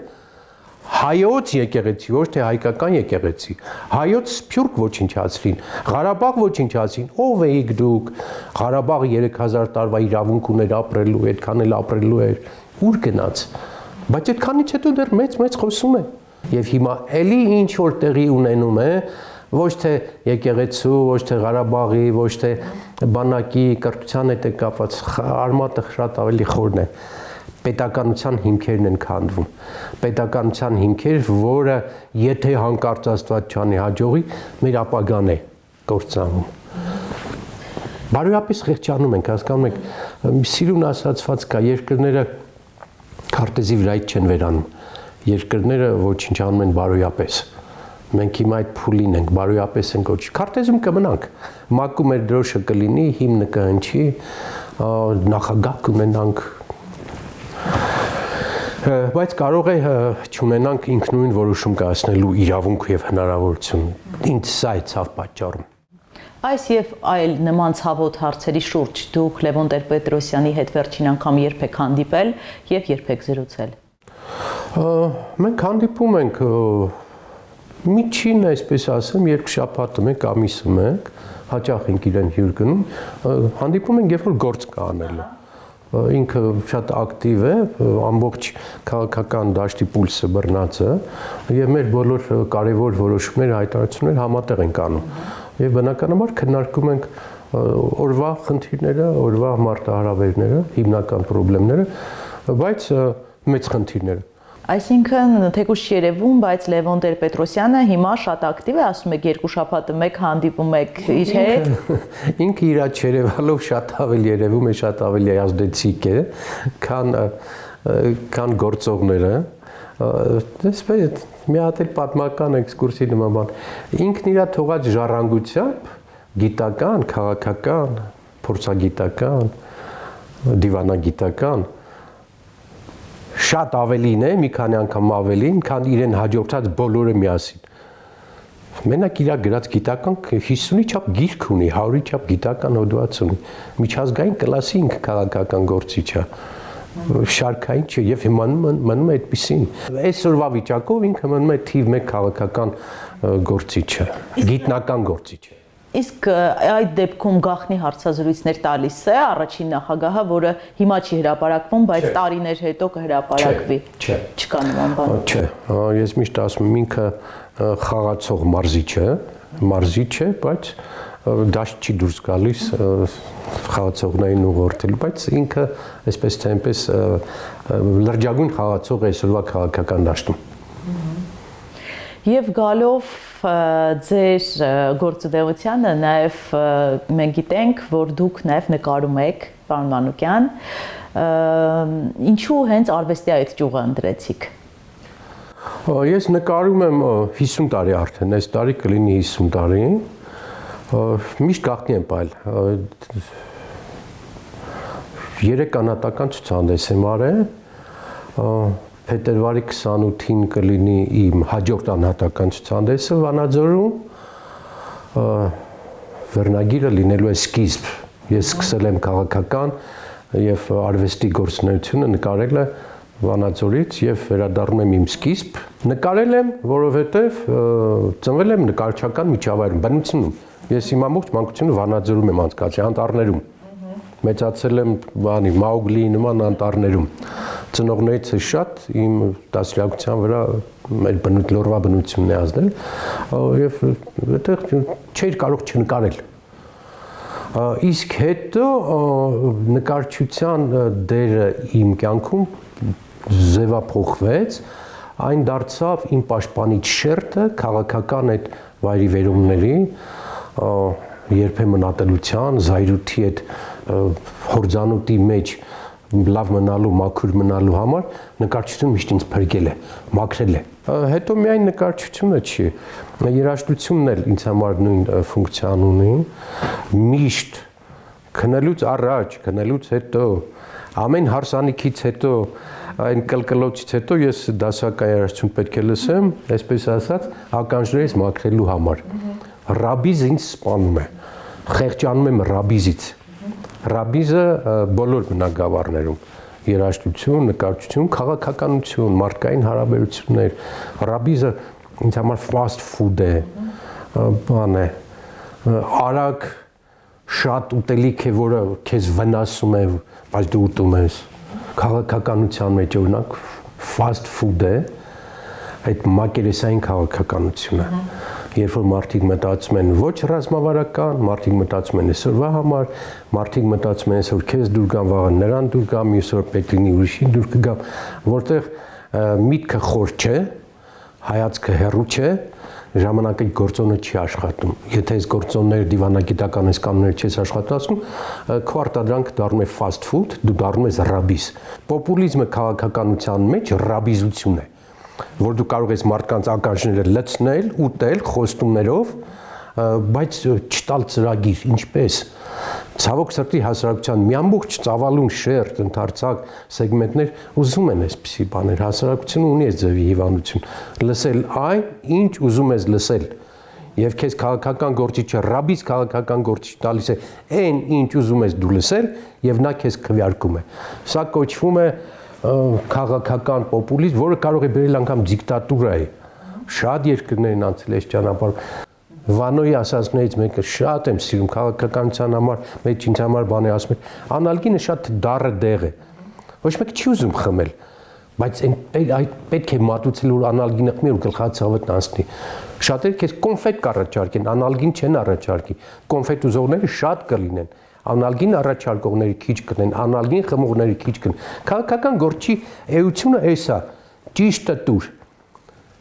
Հայոց եկեղեցի, ոչ թե հայկական եկեղեցի, հայոց սփյուռք ոչնչացրին, Ղարաբաղ ոչնչացրին, ով էիք դուք, Ղարաբաղը 3000 տարվա իրավունք ուներ ապրելու, այդքան էլ ապրելու էր, ուր գնաց։ Բայց այդքանից հետո դեռ մեծ խոսում է։ Եվ հիմա էլի ինչ որ տեղի ունենում է, ոչ թե եկեղեցու, ոչ թե Ղարաբաղի, ոչ թե բանակի կրթության հետ է կապված, արմատը շատ ավելի խորն է։ Պետականության հիմքերն են քանդվում։ Պետականության հիմքեր, որը եթե հանկարծ Աստված չանի հաջողի, մեր ապագան է կործանվում։ Բարոյապես խեղճանում ենք, հասկանում եք, սիրուն ասացված կա, երկրները քարտեզի վրայից չեն վերանում։ Երկրները ոչնչանում են բարոյապես։ Մենք հիմա այդ փուլին ենք, բարոյապես ենք ոչ։ Քարտեզում կմնանք։ Մակում մեր դրոշը կլինի, հիմնը կհնչի, նախագահ կունենանք։ Բայց կարող է չունենանք ինքնուրույն որոշում կայացնելու իրավունք եւ հնարավորություն։ Ինձ սա է ցավ պատճառում։ Այս եւ այլ նման ցավոտ հարցերի շուրջ դուք Լևոն Տեր-Պետրոսյանի հետ վերջին անգամ երբ եք հանդիպել եւ երբ եք զրուցել։ Մենք հանդիպում ենք միջին, այսպես ասեմ, երբ շաբաթը մեկ ամիսը մեկ, հաճախ ենք իրեն հյուր գնում, հանդիպում ենք, երբ որ գործ կա անելու։ Ինքը շատ ակտիվ է, ամբողջ քաղաքական դաշտի պուլսը բռնածը եւ մեր բոլոր կարևոր որոշումները, հայտարարությունները համատեղ ենք անում։ Եվ բնականաբար քննարկում ենք օրվա խնդիրները, օրվա մարտահրավերները, հիմնական խնդիրները, բայց մեծ խնդիրները։ Այսինքն թեկուզ երևում, բայց Լևոն Տեր-Պետրոսյանը հիմա շատ ակտիվ է, ասում եք երկու շաբաթը մեկ հանդիպում եք իր հետ։ Ինքը իր չերևալով շատ ավելի երևում է, շատ ավելի ազդեցիկ է, քան գործողները։ Դեսպես մի հատ էլ պատմական էքսկուրսի նման բան։ Ինքն իր թողած ժառանգությամբ գիտական, քաղաքական, փորձագիտական, դիվանագիտական շատ ավելին է, մի քանի անգամ ավելին, քան իրեն հաջորդած բոլորը միասին։ Մենակ իր գրած գիտական 50-ի չափ գիրք ունի, 100-ի չափ գիտական հոդված ունի։ Միջազգային կլասի ինքը քաղաքական գործիչ է, շարքային չէ եւ մնում է այդպեսին։ Այսօրվա վիճակով ինքը մնում է թիվ 1 քաղաքական գործիչը, գիտնական գործիչը։ Իսկ այդ դեպքում գաղտնի հարցազրույցներ տալիս է առաջին նախագահը, որը հիմա չի հրապարակվում, բայց տարիներ հետո կհրապարակվի։ Չկա նման բան։ Չէ, ես միշտ ասում եմ ինքը խաղացող մարզիչ է, բայց դաշտ չի դուրս գալիս խաղացողներին ուղղորդելու, բայց ինքը այսպես թե այնպես լրջագույն խաղացող է այսօրվա քաղաքական դաշտում։ Եվ գալով ձեր գործունեությանը նաև մենք գիտենք, որ դուք նաև նկարում եք, պարոն Մանուկյան, ինչու հենց արվեստի այդ ճյուղը ընտրեցիք։ Ես նկարում եմ 50 տարի արդեն, այս տարի կլինի 50 տարի, միշտ գաղտնի եմ պայել, 3 անհատական ցուցահանդես եմ արել, փետրվարի 28-ին կլինի իմ հաջորդ անհատական ցուցահանդեսը Վանաձորում, վերնագիրը լինելու է սկիզբ։ Ես սկսել եմ քաղաքական եւ արվեստի գործունեությունը նկարելը Վանաձորից եւ վերադառնում եմ իմ սկիզբ։ Նկարել եմ, որովհետեւ ծնվել եմ նկարչական միջավայրում, բնությունում։ Ես իմ ամբողջ մանկությունը Վանաձորում եմ անցկացրել, անտառներում։ Մեծացել եմ Մաուգլիի նման անտառներում։ ծնողներից է շատ իմ դասյակության վրա մեր լորվա բնությունն է ազդել եւ այդտեղ չէր կարող չնկարել իսկ հետո նկարչության դերը իմ կյանքում ձևափոխվեց այն դարձավ իմ պաշտպանիչ շերտը քաղաքական այդ վայրի վերումների երբեմն ատելության զայրույթի այդ հորձանուտի մեջ լավ մնալու, մաքուր մնալու համար նկարչությունը միշտ ինձ փրկել է, մաքրել է։ Հետո միայն նկարչությունը չի, երաժշտությունն էլ ինձ համար նույն ֆունկցիան ունի, միշտ քնելուց առաջ, քնելուց հետո, ամեն հարսանիքից հետո, այն կլկլոցից հետո ես դասական երաժշտություն պետք է լսեմ, այսպես ասած, ականջներից մաքրելու համար։ Ռաբիզ ինձ սպանում է, խեղճանում եմ ռաբիզից։ Ռաբիզը բոլոր բնագավառներում երաժշտություն, նկարչություն, քաղաքականություն, մարդկային հարաբերություններ, ռաբիզը ինձ համար fast food է, բան է, արագ շատ ուտելիք է, որը քեզ վնասում է, բայց դու ուտում ես։ Քաղաքականության մեջ օրինակ fast food է, այդ մակերեսային քաղաքականությունը։ Երբ որ մարդիկ մտածում են ոչ ռազմավարական, մարդիկ մտածում են այսօրվա համար, մարդիկ մտածում են այսօր քեզ դուր գամ, վաղը նրան դուր գամ, մյուս օր պետք լինի ուրիշին դուր կգամ, որտեղ միտքը խոր չէ, հայացքը հեռու չէ, ժամանակի գործոնը չի աշխատում։ Եթե այս գործոնները դիվանագիտական այս կանոններ չես աշխատացնում, քո արտադրանքը դառնում է fast food, դու դառնում ես ռաբիզ։ Պոպուլիզմը քաղաքականության մեջ ռաբիզություն է, որ դու կարող ես մարդկանց ականջները լցնել, ուտել խոստումներով, բայց չտալ ծրագիր, ինչպես։ Ցավոք սրտի հասարակության մի ամբողջ ծավալուն շերտ, ընդարձակ սեգմենտներ ուզում են այսպիսի բաներ, հասարակությունը ունի այս ձևի հիվանդություն, լսել այն, ինչ ուզում ես լսել։ Եվ քեզ քաղաքական գործիչը, ռաբիզ քաղաքական գործիչ տալիս է այն, ինչ ուզում ես դու լսել, եւ նա քեզ քվեարկում է։ Սա կոչվում է քաղաքական պոպուլիզմ, որը կարող է բերել անգամ դիկտատուրայի։ Շատ երկրներ են անցել այս ճանապարհով։ Վանոյի ասածներից մեկը շատ եմ սիրում քաղաքականության համար, մեջ ինձ համար բան է ասում, անալգինը շատ դառը դեղ է։ Ոչ մեկ չի ուզում խմել, բայց այդ պետք է մատուցել, որ անալգինը խմի ու գլխացավդ անցնի։ Շատերը քեզ կոնֆետ կառաջարկեն, անալգին չեն առաջարկի։ Կոնֆետ ուզողները շատ կլինեն։ Անալգին առաջարկողների քիչ կնեն, անալգին խմողների քիչ կնեն։ Քաղաքական գործի էությունը էսա, ճիշտը տուր։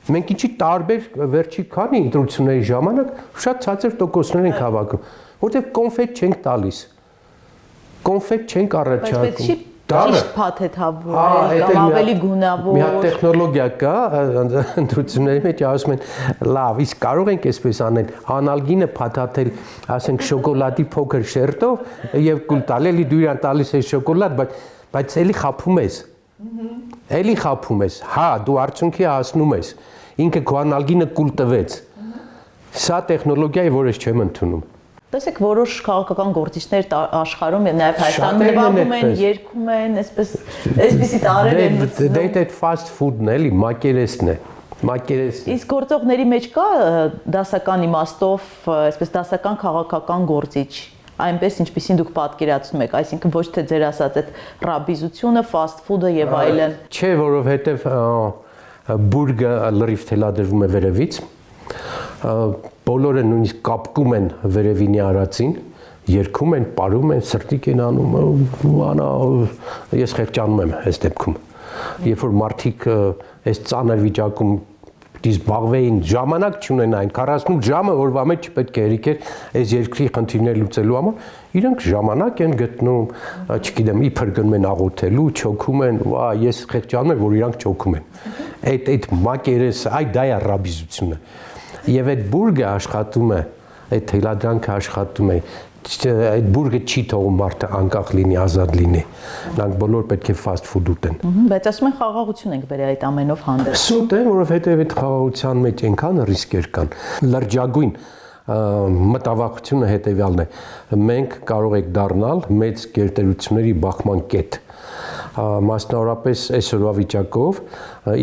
Մենք ինչի տարբեր վերջի քանի ընտրությունների ժամանակ շատ ցածր տոկոսներ ենք հավաքում, որտեղ կոնֆետ չենք տալիս։ Կոնֆետ չենք առաջարկում։ Ճիշտ փաթեթավորել կամ ավելի գունավոր։ Մի հատ տեխնոլոգիա կա, ընտրությունների մեջ ասում են, լավ, իսկ կարող ենք այսպես անել, անալգինը փաթաթել, ասենք շոկոլադի փոքր շերտով եւ կուլ տալ, էլի դու իրան տալիս ես շոկոլադ, բայց էլի խափում ես։ Էլի խափում ես։ Հա, դու արդյունքի հասնում ես։ Ինքը քո անալգինը կուլ տվեց։ Սա տեխնոլոգիա է, որ ես չեմ ընդունում։ Տեսեք, որոշ քաղաքական գործիչներ աշխարհում եւ նաեւ Հայաստանում նվագում են, երգում են, այսպեսի տարեր են մտցնում։ Դե այդ fast food-ն էլի, մակերեսն է։ Մակերեսն։ Իսկ գործողների մեջ կա դասական իմաստով, այսպես դասական քաղաքական գործիչ, այնպես ինչպեսին դուք պատկերացնում եք, այսինքն ոչ թե ձեր ասած այդ ռաբիզությունը, fast food-ը եւ այլն։ Չէ, որովհետեւ բուրգը լրիվ թելադրվում է վերևից։ Բոլորը նույնիսկ կապկում են վերևինի արածին, երգում են, պարում են, սրտիկ են անում, անա ես խեղճանում եմ այս դեպքում։ Երբ որ մարդիկ այս ծանր վիճակում զբաղվեին, ժամանակ չունենային, 48 ժամը օրվա մեջ չպետք է հերիքեր այս երկրի խնդիրներ լուծելու համար, իրենք ժամանակ են գտնում, չգիտեմ, իբր գնում են աղոթելու, չոքում են, վա, ես խեղճանում եմ, որ իրանք չոքում են։ Այդ մակերեսը, դա է ռաբիզությունը։ Եվ այդ բուրգը աշխատում է, այդ թելադրանքը աշխատում է, այդ բուրգը չի թողում մարդը անկախ լինի, ազատ լինի։ Նրանք բոլոր պետք է fast food ուտեն։ Բայց ասում են խաղաղություն ենք բերել այդ ամենով հանդերձ։ Սուտ է, որովհետև այդ խաղաղության մեջ այնքան ռիսկեր կան։ Լրջագույն մտավախությունը հետևյալն է։ Մենք կարող ենք դառնալ մեծ գերտերությունների բախման կետ։ Մասնավորապես այսօրվա վիճակով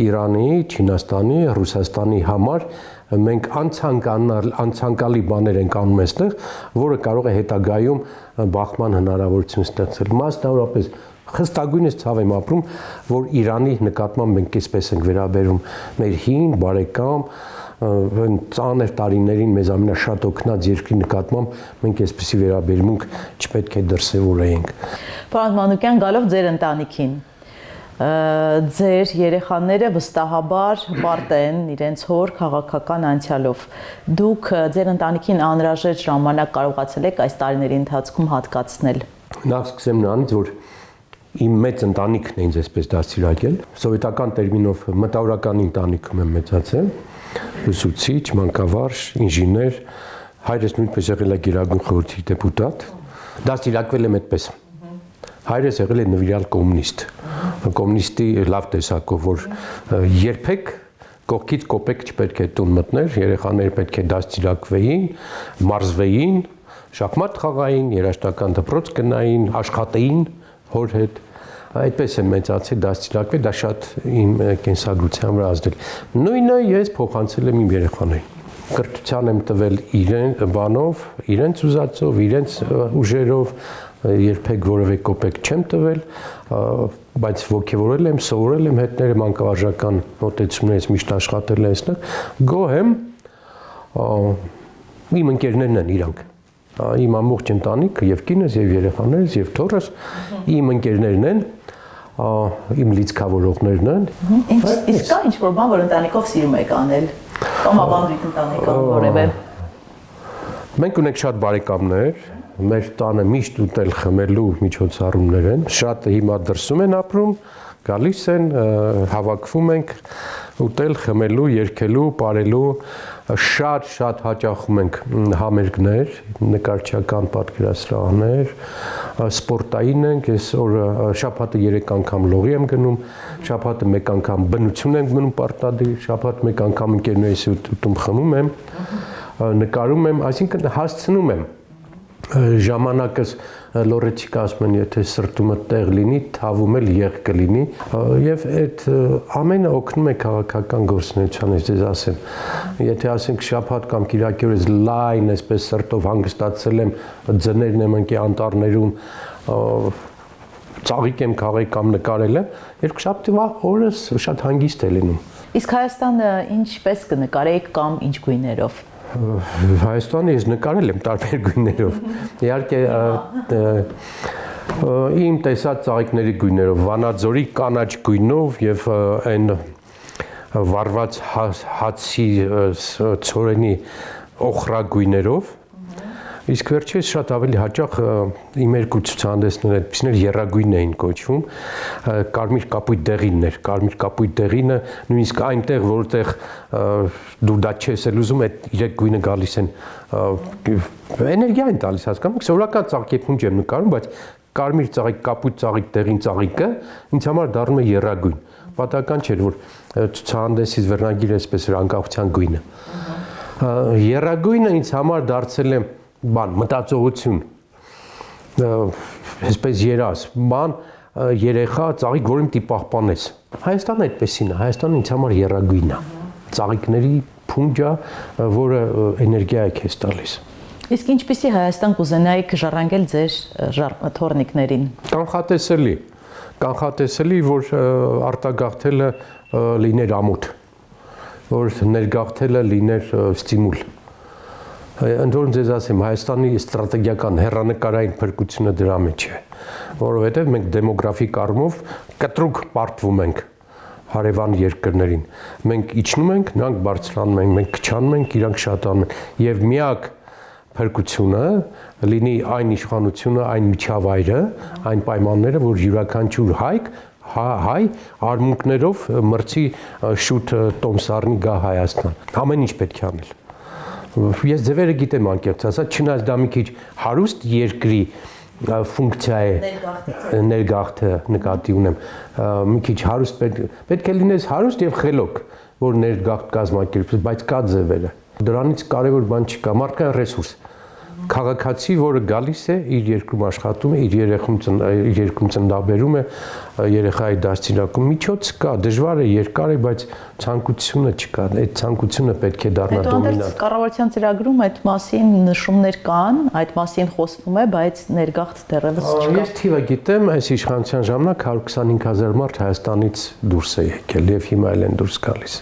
Իրանի, Չինաստանի, Ռուսաստանի համար մենք անցանկալի բաներ ենք անում այստեղ, որը կարող է հետագայում բախման հնարավորություն ստեղծել։ Մասնավորապես խստագույնս ցավ եմ ապրում, որ Իրանի նկատմամբ մենք այսպես ենք վերաբերում մեր հին բարեկամ ծանր տարիներին մեզ ամենաշատ օգնած երկրի նկատմամբ մենք այսպեսի վերաբերմունք չպետք է դրսևորենք։ Պարոն Մանուկյան, գալով ձեր ընտանիքին, ձեր երեխաները վստահաբար բարդ են իրենց հոր քաղաքական անցյալով։ Դուք ձեր ընտանիքին անհրաժեշտ ժամանակ կարողացել եք այս տարիների ընթացքում հատկացնել։ Նախ սկսեմ նրանից, որ իմ մեծ ընտանիքն է ինձ այսպես դաստիարակել, սովետական տերմինով մտավորական ընտանիքում եմ մեծացել, ուսուցիչ, մանկավարժ, ինժեներ, հայրս նույնպես եղել է Գերագույն խորհրդի դեպուտատ, դաստիարակվել եմ այդպես։ Հայրս եղել է նվիրյալ կոմունիստ, կոմունիստի լավ տեսակով, որ երբեք կողքից կոպեկ չպետք է տուն մտներ, երեխաները պետք է դաստիարակվեին, մարզվեին, շախմատ խաղային, երաժշտական դպրոց գնային, աշխատեին հոր հետ, այդպես եմ մեծացել, դաստիարակվել, դա շատ իմ կենսագրության վրա ազդել։ Նույնը ես փոխանցել եմ իմ երեխաներին։ Կրթության եմ տվել իրենց ուզածով, իրենց ուժերով, երբեք որևէ կոպեկ չեմ տվել, բայց ոգևորել եմ, սովորել եմ հետները մանկավարժական մոտեցումներից միշտ աշխատել եմ այստեղ, գոհ եմ, իմ ընկերներն են իրանք, իմ ամբողջ ընտանիքը եւ կինս եւ երեխաներս եւ թոռս իմ ընկերներն են, իմ լիցքավորողներն են։ Իսկ կա ինչ-որ բան, որ ընտանիքով սիրում եք անել, կամ ավանդույթ ընտանիքով որևէ։ Մենք ունենք շատ բարեկամներ, մեր տանը միշտ ուտել խմելու միջոցառումներ են, շատը հիմա դրսում են ապրում, գալիս են, հավաքվում ենք ուտել, խմելու, երգելու, պարելու, շատ հաճախում ենք համերգներ, նկարչական պատկերասրահներ, սպորտային ենք, այսօր շաբաթը 3 անգամ լողի եմ գնում, շաբաթը 1 անգամ բնություն եմ գնում պարտադիր, շաբաթ 1 անգամ ընկերներիս ուտում խմում եմ, նկարում եմ, այսինքն հասցնում եմ ժամանակս լորեցիկ ասում են, եթե սրտումը տեղ լինի, թավում էլ եղ կլինի եւ այդ ամենը օգնում է քաղաքական գործունեության, ես ասեմ, եթե ասենք շաբաթ կամ կիրակի օրը լայն այսպես սրտով հանգստացել եմ, ձներն եմ ընկի անտառներում, ծաղիկ եմ քաղել կամ նկարել եմ, երկուշաբթի օրս շատ հանգիստ է լինում։ Իսկ Հայաստանը ինչպես կնկարեիք կամ ինչ գույներով։ Հայաստանը ես նկարել եմ տարբեր գույներով, իհարկե իմ տեսած ծաղիկների գույներով, Վանաձորի կանաչ գույնով եւ այն վառված հացի ցորենի օխրա գույներով, իսկ վերջերս շատ ավելի հաճախ իմ երկու ցուցահանդեսներ այդպիսին երագույն էին կոչվում, կարմիր կապույտ դեղիններ, կարմիր կապույտ դեղինը նույնիսկ այնտեղ, որտեղ դու դա չես էլ ուզում, այդ իրեք գույնը գալիս են, էներգիա են տալիս, հասկանում եք, սովորական ծաղկեփունջ եմ նկարում, բայց կարմիր ծաղիկ, կապույտ ծաղիկ, դեղին ծաղիկը ինձ համար դառնում է երագույն, պատահական չէր, որ ցուցահանդեսից վերնագիրը այսպես էր անկախության գույնը, երագույնը ինձ համար դարձել է մտածողություն, այսպես երազ, երեխա, ծաղիկ, որ իմ տի պահպանես։ Հայաստանը այդպեսին է, Հայաստանը ինձ համար երագույն է, ծաղիկների փունջ է, որը էներգիա է քեզ տալիս։ Իսկ ինչպիսի Հայաստան կուզենայիք ժառանգել ձեր թոռնիկներին։ Կանխատեսելի, որ արտագաղթելը լիներ ամոթ, որ ներգաղթելը լիներ ստիմուլ։ Ընդ որում ձեզ ասեմ, Հայաստանի ստրատեգիական հեռանկարային փրկությունը դրա մեջ է, որովհետև մենք դեմոգրաֆիկ առումով կտրուկ պարտվում ենք հարևան երկրներին։ Մենք իջնում ենք, նրանք բարձրանում են, մենք քչանում ենք, իրանք շատանում են։ Եվ միակ փրկությունը լինի այն իշխանությունը, այն միջավայրը, այն պայմանները, որ յուրաքանչյուր հայ արմունկներով մրցի շուտ տոմսառնի գա Հայաստան։ Ամեն ինչ պետք է անել։ Ես ձևերը գիտեմ անկեղծ ասած, չնայած դա մի քիչ հարուստ երկրի ֆունկցիա է, ներգաղթը նկատի ունեմ, մի քիչ հարուստ պետք է լինես հարուստ եւ խելոք, որ ներգաղթ կազմակերպես, բայց կա ձևերը։ Դրանից կարևոր բան չկա, մարդկային ռեսուրս։ Քաղաքացի, որը գալիս է իր երկրում աշխատում է, իր երկրում ծննդաբերում է, երեխայի դաստիարակում միջոց կա, դժվար է, երկար է, բայց ցանկությունը չկա։ Այդ ցանկությունը պետք է դառնա դոմինանտ։ Կառավարության ծրագրում այդ մասին նշումներ կան, այդ մասին խոսվում է, բայց ներգաղթ դեռևս չկա։ Ես թիվը գիտեմ, այս իշխանության ժամանակ 125,000 մարդ Հայաստանից դուրս է եկել եւ հիմա էլ են դուրս գալիս։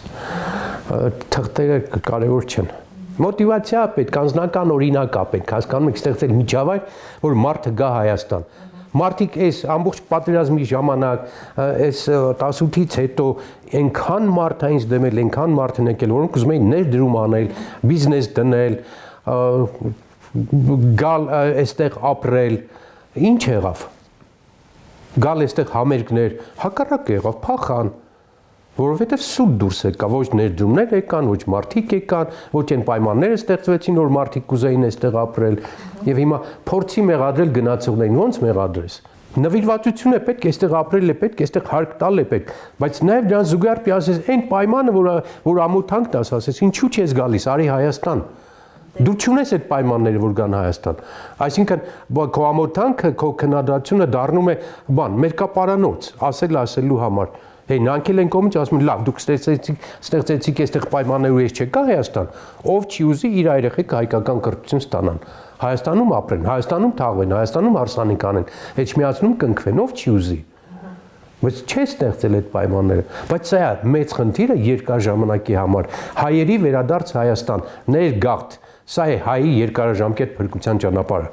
Թղթերը կարևոր չեն։ Մոտիվացիա պետք, անձնական օրինակ պետք, հասկանում եք, ստեղծել միջավայր, որ մարդը գա Հայաստան։ Մարդիկ այս ամբողջ պատերազմի ժամանակ, այս 18-ից հետո այնքան մարդ այնց դեմել, այնքան մարդ են եկել, որոնք ուզում էին ներդրում անել, բիզնես դնել, գալ այստեղ ապրել, ինչ եղավ։ Գալ այստեղ համերգներ, հակառակը եղավ, փախան, որովհետև սուտ դուրս եկա, ոչ ներդրումներ եկան, ոչ մարդիկ եկան, ոչ այն պայմանները ստեղծվեցին, որ մարդիկ կուզեին այստեղ ապրել, եւ հիմա փորձի մեղադրել գնացողներին, ոնց մեղադրես։ Նվիրվածություն է պետք, այստեղ ապրել է պետք, այստեղ հարկ տալ է պետք, բայց նաեւ դրան զուգահեռ ասես այն պայմանը, որ ամոթանք տաս, ասես, ինչու՞ չես գալիս, արի Հայաստան։ Դու չունես այդ պայմանները, որ գան Հայաստան։ Այսինքն քո ամոթանքը, քո քննադատությունը դառնում է բան, մերկապարանոց, ասելու համար։ Հեյ, նրանք էլ են կողմից ասում են, լավ, դուք ստեղծեցիք այստեղ պայմաններ ու ես չեկա Հայաստան, ով չի ուզի իր երեխեք հայկական կրթություն ստանան։ Հայաստանում ապրեն, Հայաստանում թաղվեն, Հայաստանում հարսանիք անեն, Էջմիածնում կնքվեն, ով չի ուզի։ Բայց չէ ստեղծել այդ պայմանները, բայց սա է մեծ խնդիրը երկար ժամանակի համար։ Հայերի վերադարձ Հայաստան, ներգաղթ, սա է հայի երկարաժամկետ փրկության ճանապարհը։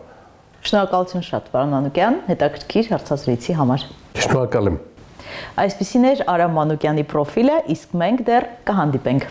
Շնորհակալություն շատ, պարոն Մանուկյան, հետաքրքիր հարցազրույցի համար։ Շնորհակալ եմ։ Այսպիսին էր Արամ Մանուկյանի պրոֆիլը, իսկ մենք դեռ կհանդիպենք։